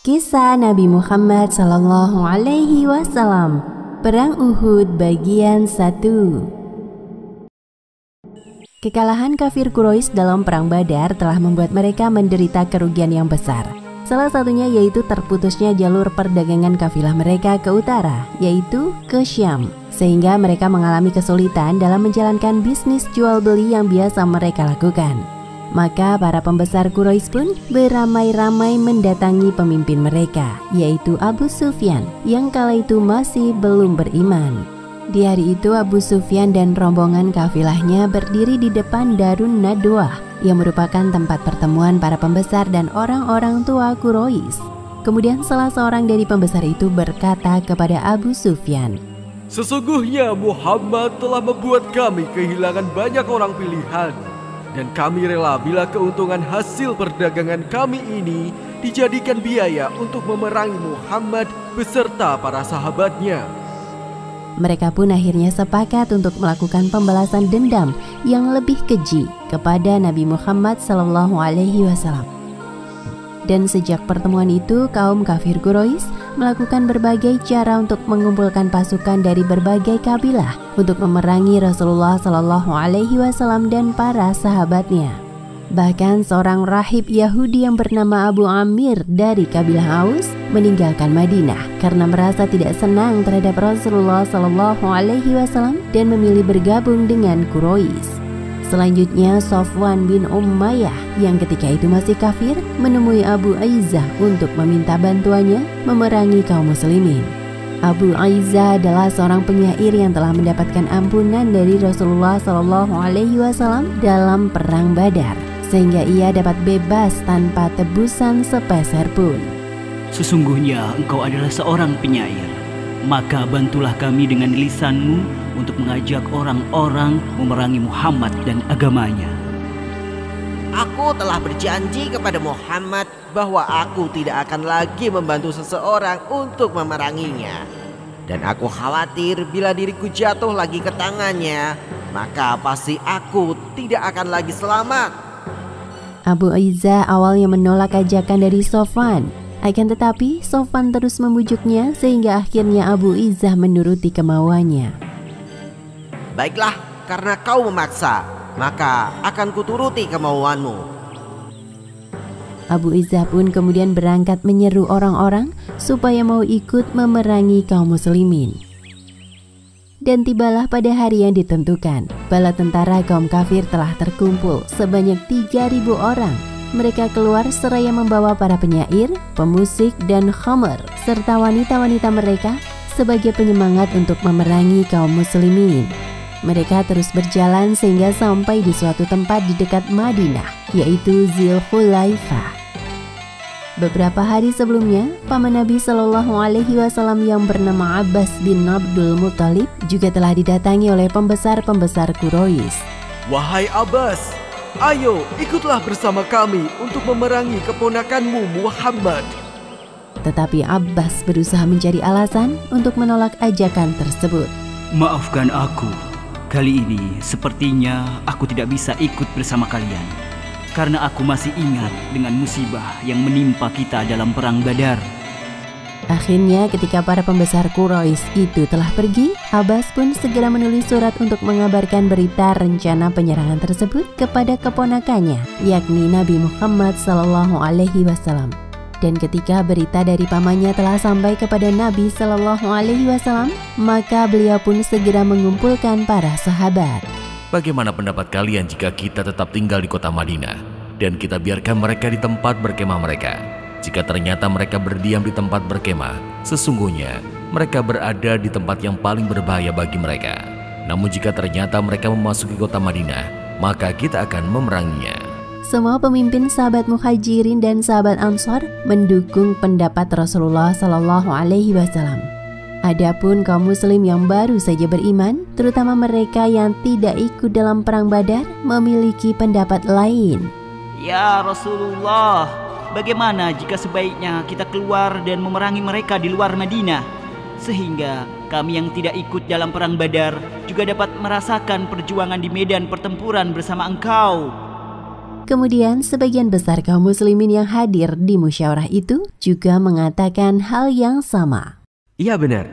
Kisah Nabi Muhammad Sallallahu Alaihi Wasallam, Perang Uhud bagian 1. Kekalahan kafir Quraisy dalam Perang Badar telah membuat mereka menderita kerugian yang besar. Salah satunya yaitu terputusnya jalur perdagangan kafilah mereka ke utara, yaitu ke Syam, sehingga mereka mengalami kesulitan dalam menjalankan bisnis jual beli yang biasa mereka lakukan. Maka para pembesar Quraisy pun beramai-ramai mendatangi pemimpin mereka, yaitu Abu Sufyan, yang kala itu masih belum beriman. Di hari itu Abu Sufyan dan rombongan kafilahnya berdiri di depan Darun Nadwah, yang merupakan tempat pertemuan para pembesar dan orang-orang tua Quraisy. Kemudian salah seorang dari pembesar itu berkata kepada Abu Sufyan, "Sesungguhnya Muhammad telah membuat kami kehilangan banyak orang pilihan. Dan kami rela bila keuntungan hasil perdagangan kami ini dijadikan biaya untuk memerangi Muhammad beserta para sahabatnya." Mereka pun akhirnya sepakat untuk melakukan pembalasan dendam yang lebih keji kepada Nabi Muhammad SAW. Dan sejak pertemuan itu, kaum kafir Quraisy melakukan berbagai cara untuk mengumpulkan pasukan dari berbagai kabilah untuk memerangi Rasulullah SAW dan para sahabatnya. Bahkan seorang rahib Yahudi yang bernama Abu Amir dari kabilah Aus meninggalkan Madinah karena merasa tidak senang terhadap Rasulullah SAW dan memilih bergabung dengan Quraisy. Selanjutnya Safwan bin Umayyah yang ketika itu masih kafir menemui Abu Aizah untuk meminta bantuannya memerangi kaum muslimin. Abu Aizah adalah seorang penyair yang telah mendapatkan ampunan dari Rasulullah SAW dalam perang Badar, sehingga ia dapat bebas tanpa tebusan sepeser pun. "Sesungguhnya engkau adalah seorang penyair, maka bantulah kami dengan lisanmu untuk mengajak orang-orang memerangi Muhammad dan agamanya." "Aku telah berjanji kepada Muhammad bahwa aku tidak akan lagi membantu seseorang untuk memeranginya. Dan aku khawatir bila diriku jatuh lagi ke tangannya, maka pasti aku tidak akan lagi selamat." Abu Aizah awalnya menolak ajakan dari Safwan. Akan tetapi Safwan terus membujuknya sehingga akhirnya Abu Aizah menuruti kemauannya. "Baiklah, karena kau memaksa, maka akan kuturuti kemauanmu." Abu Aizah pun kemudian berangkat menyeru orang-orang supaya mau ikut memerangi kaum muslimin. Dan tibalah pada hari yang ditentukan, bala tentara kaum kafir telah terkumpul sebanyak 3.000 orang. Mereka keluar seraya membawa para penyair, pemusik, dan khamr, serta wanita-wanita mereka sebagai penyemangat untuk memerangi kaum muslimin. Mereka terus berjalan sehingga sampai di suatu tempat di dekat Madinah, yaitu Dzulhulaifah. Beberapa hari sebelumnya, paman Nabi SAW yang bernama Abbas bin Abdul Muthalib juga telah didatangi oleh pembesar-pembesar Quraisy. "Wahai Abbas, ayo ikutlah bersama kami untuk memerangi keponakanmu Muhammad." Tetapi Abbas berusaha mencari alasan untuk menolak ajakan tersebut. "Maafkan aku. Kali ini sepertinya aku tidak bisa ikut bersama kalian, karena aku masih ingat dengan musibah yang menimpa kita dalam perang Badar." Akhirnya ketika para pembesar Quraisy itu telah pergi, Abbas pun segera menulis surat untuk mengabarkan berita rencana penyerangan tersebut kepada keponakannya, yakni Nabi Muhammad SAW. Dan ketika berita dari pamannya telah sampai kepada Nabi SAW, maka beliau pun segera mengumpulkan para sahabat. "Bagaimana pendapat kalian jika kita tetap tinggal di kota Madinah dan kita biarkan mereka di tempat berkemah mereka? Jika ternyata mereka berdiam di tempat berkemah, sesungguhnya mereka berada di tempat yang paling berbahaya bagi mereka. Namun jika ternyata mereka memasuki kota Madinah, maka kita akan memeranginya." Semua pemimpin sahabat Muhajirin dan sahabat Ansor mendukung pendapat Rasulullah SAW. Adapun kaum muslim yang baru saja beriman, terutama mereka yang tidak ikut dalam perang Badar, memiliki pendapat lain. "Ya Rasulullah, bagaimana jika sebaiknya kita keluar dan memerangi mereka di luar Madinah? sehingga kami yang tidak ikut dalam perang Badar juga dapat merasakan perjuangan di medan pertempuran bersama engkau. Kemudian sebagian besar kaum muslimin yang hadir di musyawarah itu juga mengatakan hal yang sama. Iya benar.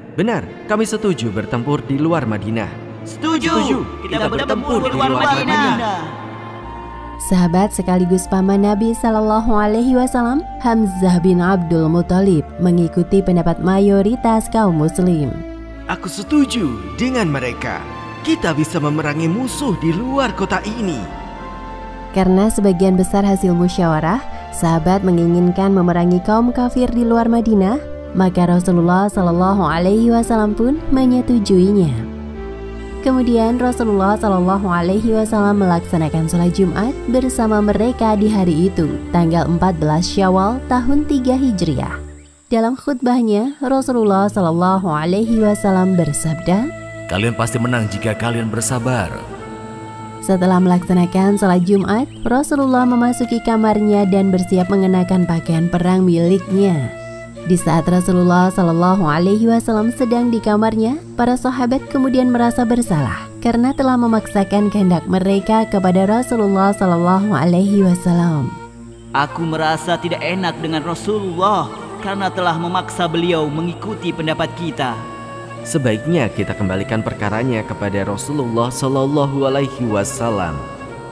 Kami setuju bertempur di luar Madinah. Setuju. Kita bertempur di luar Madinah. Sahabat sekaligus paman Nabi Sallallahu Alaihi Wasallam, Hamzah bin Abdul Muthalib, mengikuti pendapat mayoritas kaum muslim. Aku setuju dengan mereka. Kita bisa memerangi musuh di luar kota ini. Karena sebagian besar hasil musyawarah, sahabat menginginkan memerangi kaum kafir di luar Madinah, maka Rasulullah Sallallahu Alaihi Wasallam pun menyetujuinya. Kemudian Rasulullah Sallallahu Alaihi Wasallam melaksanakan sholat Jumat bersama mereka di hari itu, tanggal 14 Syawal tahun 3 Hijriah. Dalam khutbahnya, Rasulullah Sallallahu Alaihi Wasallam bersabda, Kalian pasti menang jika kalian bersabar. Setelah melaksanakan sholat Jumat, Rasulullah memasuki kamarnya dan bersiap mengenakan pakaian perang miliknya. Di saat Rasulullah Shallallahu Alaihi Wasallam sedang di kamarnya, para sahabat kemudian merasa bersalah karena telah memaksakan kehendak mereka kepada Rasulullah Shallallahu Alaihi Wasallam. Aku merasa tidak enak dengan Rasulullah karena telah memaksa beliau mengikuti pendapat kita. Sebaiknya kita kembalikan perkaranya kepada Rasulullah Shallallahu Alaihi Wasallam.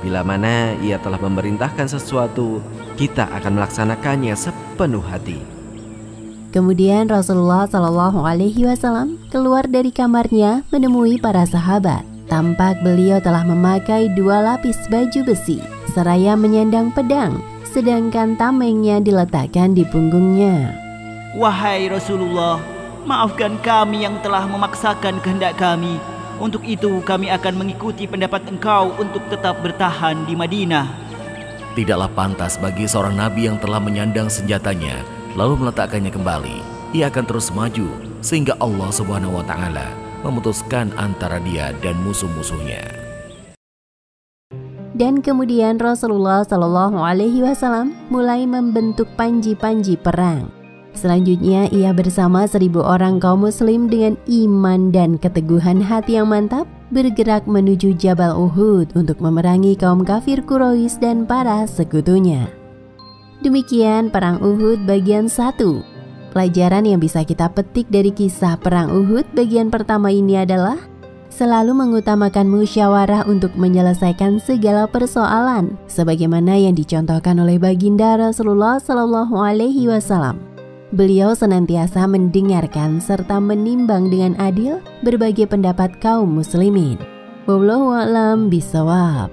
Bila mana ia telah memerintahkan sesuatu, kita akan melaksanakannya sepenuh hati. Kemudian Rasulullah Shallallahu Alaihi Wasallam keluar dari kamarnya menemui para sahabat. Tampak beliau telah memakai 2 lapis baju besi seraya menyandang pedang, sedangkan tamengnya diletakkan di punggungnya. Wahai Rasulullah, maafkan kami yang telah memaksakan kehendak kami. Untuk itu kami akan mengikuti pendapat engkau untuk tetap bertahan di Madinah. Tidaklah pantas bagi seorang nabi yang telah menyandang senjatanya lalu meletakkannya kembali. Ia akan terus maju sehingga Allah Subhanahu wa Ta'ala memutuskan antara dia dan musuh-musuhnya. Dan kemudian Rasulullah Shallallahu Alaihi Wasallam mulai membentuk panji-panji perang. Selanjutnya ia bersama 1.000 orang kaum muslim dengan iman dan keteguhan hati yang mantap bergerak menuju Jabal Uhud untuk memerangi kaum kafir Quraisy dan para sekutunya. Demikian Perang Uhud bagian 1. Pelajaran yang bisa kita petik dari kisah Perang Uhud bagian pertama ini adalah selalu mengutamakan musyawarah untuk menyelesaikan segala persoalan sebagaimana yang dicontohkan oleh baginda Rasulullah Shallallahu Alaihi Wasallam. Beliau senantiasa mendengarkan serta menimbang dengan adil berbagai pendapat kaum muslimin. Wallahu a'lam bishawab.